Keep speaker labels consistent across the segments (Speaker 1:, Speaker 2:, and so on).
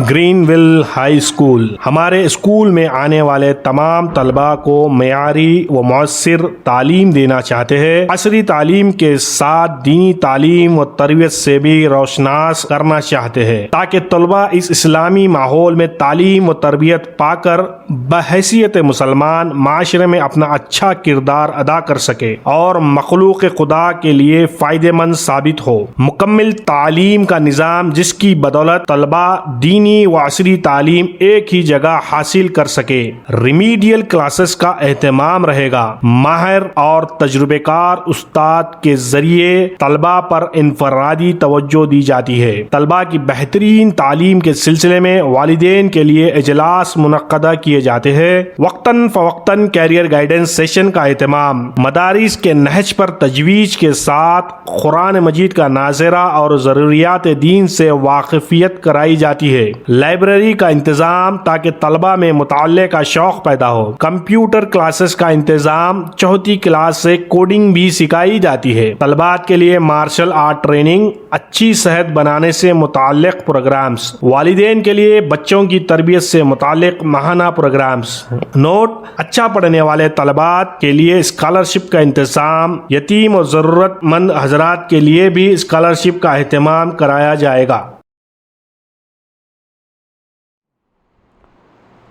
Speaker 1: Green well high school ہمارے school میں آنے والے تمام طلباء کو معیاری و مؤثر تعلیم دینا چاہتے ہیں۔ عصری تعلیم کے ساتھ دینی تعلیم و تربیت سے بھی روشناس کرنا چاہتے ہیں تاکہ طلباء اس اسلامی ماحول میں تعلیم و تربیت پا کر بحیثیت مسلمان معاشرے میں اپنا اچھا کردار ادا کر سکے اور مخلوق خدا کے لیے فائدہ مند ثابت ہو۔ مکمل تعلیم کا نظام جس کی بدولت طلباء دینی و عصری تعلیم ایک ہی جگہ حاصل کر سکے۔ ریمیڈیل کلاسز کا اہتمام رہے گا۔ ماہر اور تجربہ کار استاد کے ذریعے طلباء پر انفرادی توجہ دی جاتی ہے۔ طلباء کی بہترین تعلیم کے سلسلے میں والدین کے لیے اجلاس منعقدہ کیے جاتے ہیں۔ وقتاً فوقتاً کیریئر گائیڈنس سیشن کا اہتمام۔ مدارس کے نہج پر تجویز کے ساتھ قرآن مجید کا ناظرہ اور ضروریات دین سے واقفیت کرائی جاتی ہے۔ لائبریری کا انتظام تاکہ طلباء میں مطالعے کا شوق پیدا ہو۔ کمپیوٹر کلاسز کا انتظام، چوتھی کلاس سے کوڈنگ بھی سکھائی جاتی ہے۔ طلباء کے لیے مارشل آرٹ ٹریننگ، اچھی صحت بنانے سے متعلق پروگرامز، والدین کے لیے بچوں کی تربیت سے متعلق ماہانہ پروگرامز۔ نوٹ: اچھا پڑھنے والے طلباء کے لیے اسکالرشپ کا انتظام، یتیم و ضرورت مند حضرات کے لیے بھی اسکالرشپ کا اہتمام کرایا جائے گا۔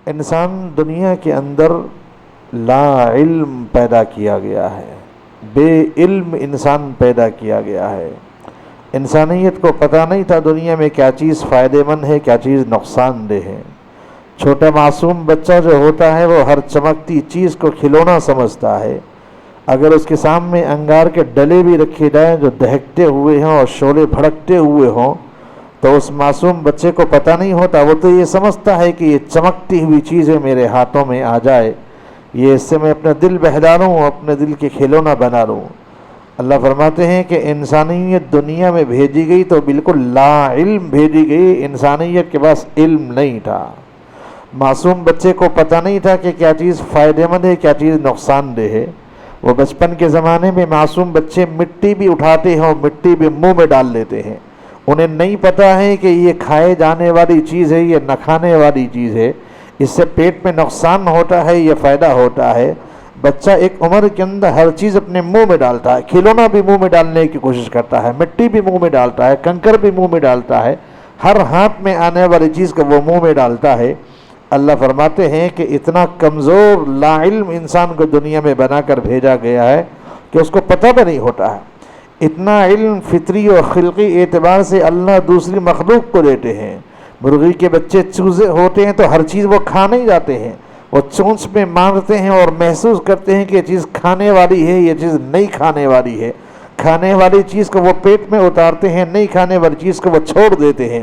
Speaker 2: انسان دنیا کے اندر لا علم پیدا کیا گیا ہے، بے علم انسان پیدا کیا گیا ہے۔ انسانیت کو پتہ نہیں تھا دنیا میں کیا چیز فائدہ مند ہے، کیا چیز نقصان دہ ہے۔ چھوٹا معصوم بچہ جو ہوتا ہے وہ ہر چمکتی چیز کو کھلونا سمجھتا ہے۔ اگر اس کے سامنے انگار کے ڈلے بھی رکھے جائیں جو دہکتے ہوئے ہوں اور شعلے بھڑکتے ہوئے ہوں تو اس معصوم بچے کو پتہ نہیں ہوتا، وہ تو یہ سمجھتا ہے کہ یہ چمکتی ہوئی چیزیں میرے ہاتھوں میں آ جائے، یہ اس سے میں اپنا دل بہلا لوں، اپنے دل کے کھلونا بنا لوں۔ اللہ فرماتے ہیں کہ انسانیت دنیا میں بھیجی گئی تو بالکل لا علم بھیجی گئی، انسانیت کے پاس علم نہیں تھا۔ معصوم بچے کو پتہ نہیں تھا کہ کیا چیز فائدہ مند ہے، کیا چیز نقصان دہ ہے۔ وہ بچپن کے زمانے میں معصوم بچے مٹی بھی اٹھاتے ہیں اور مٹی بھی منہ میں ڈال لیتے ہیں۔ انہیں نہیں پتہ ہے کہ یہ کھائے جانے والی چیز ہے، یہ نہ کھانے والی چیز ہے، اس سے پیٹ میں نقصان ہوتا ہے، یہ فائدہ ہوتا ہے۔ بچہ ایک عمر کے اندر ہر چیز اپنے منہ میں ڈالتا ہے، کھلونا بھی منہ میں ڈالنے کی کوشش کرتا ہے، مٹی بھی منہ میں ڈالتا ہے، کنکر بھی منہ میں ڈالتا ہے، ہر ہاتھ میں آنے والی چیز کو وہ منہ میں ڈالتا ہے۔ اللہ فرماتے ہیں کہ اتنا کمزور لا علم انسان کو دنیا میں بنا کر بھیجا گیا ہے کہ اس کو پتہ بھی نہیں ہوتا ہے۔ اتنا علم فطری اور خلقی اعتبار سے اللہ دوسری مخلوق کو دیتے ہیں۔ مرغی کے بچے چوزے ہوتے ہیں تو ہر چیز وہ کھا نہیں جاتے ہیں، وہ چونچ میں مارتے ہیں اور محسوس کرتے ہیں کہ یہ چیز کھانے والی ہے، یہ چیز نہیں کھانے والی ہے۔ کھانے والی چیز کو وہ پیٹ میں اتارتے ہیں، نہیں کھانے والی چیز کو وہ چھوڑ دیتے ہیں۔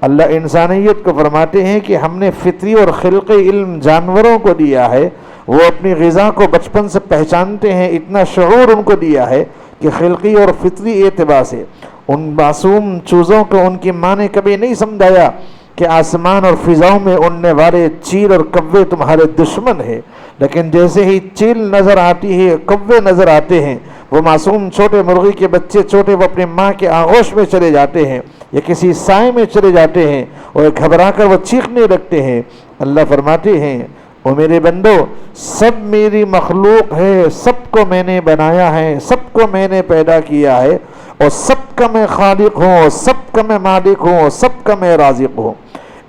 Speaker 2: اللہ انسانیت کو فرماتے ہیں کہ ہم نے فطری اور خلقی علم جانوروں کو دیا ہے، وہ اپنی غذا کو بچپن سے پہچانتے ہیں، اتنا شعور ان کو دیا ہے کہ خلقی اور فطری اعتبار سے ان معصوم چوزوں کو ان کی ماں نے کبھی نہیں سمجھایا کہ آسمان اور فضاؤں میں اڑنے والے چیل اور کوے تمہارے دشمن ہیں، لیکن جیسے ہی چیل نظر آتی ہے، کوے نظر آتے ہیں، وہ معصوم چھوٹے مرغی کے بچے چھوٹے وہ اپنے ماں کے آغوش میں چلے جاتے ہیں یا کسی سائے میں چلے جاتے ہیں اور گھبرا کر وہ چیخنے لگتے ہیں۔ اللہ فرماتے ہیں او میرے بندو، سب میری مخلوق ہے، سب کو میں نے بنایا ہے، سب کو میں نے پیدا کیا ہے اور سب کا میں خالق ہوں اور سب کا میں مالک ہوں اور سب کا میں رازق ہوں۔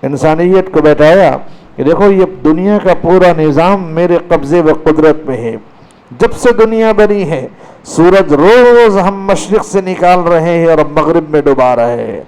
Speaker 2: انسانیت کو بتایا کہ دیکھو یہ دنیا کا پورا نظام میرے قبضے و قدرت میں ہے۔ جب سے دنیا بنی ہے سورج روز ہم مشرق سے نکال رہے ہیں اور مغرب میں ڈبا رہے ہیں۔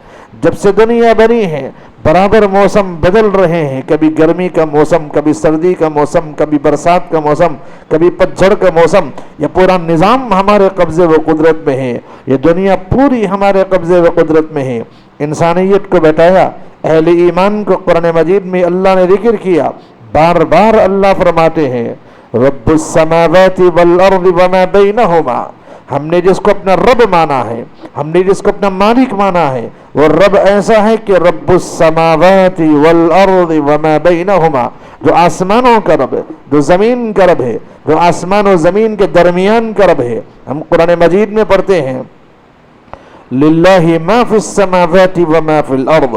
Speaker 2: جب سے دنیا بنی ہے برابر موسم بدل رہے ہیں، کبھی گرمی کا موسم، کبھی سردی کا موسم، کبھی برسات کا موسم، کبھی پتجھڑ کا موسم۔ یہ پورا نظام ہمارے قبضے و قدرت میں ہے، یہ دنیا پوری ہمارے قبضے و قدرت میں ہے۔ انسانیت کو بتایا، اہل ایمان کو قرآن مجید میں اللہ نے ذکر کیا، بار بار اللہ فرماتے ہیں رب السماوات والارض وما بینہما۔ ہم نے جس کو اپنا رب مانا ہے، ہم نے جس کو اپنا مالک مانا ہے، وہ رب ایسا ہے کہ رب السماوات والارض وما بینہما، جو آسمانوں کا رب ہے، جو زمین کا رب ہے، جو آسمان و زمین کے درمیان کا رب ہے۔ ہم قرآن مجید میں پڑھتے ہیں للہ ما فی السماوات وما فی الارض،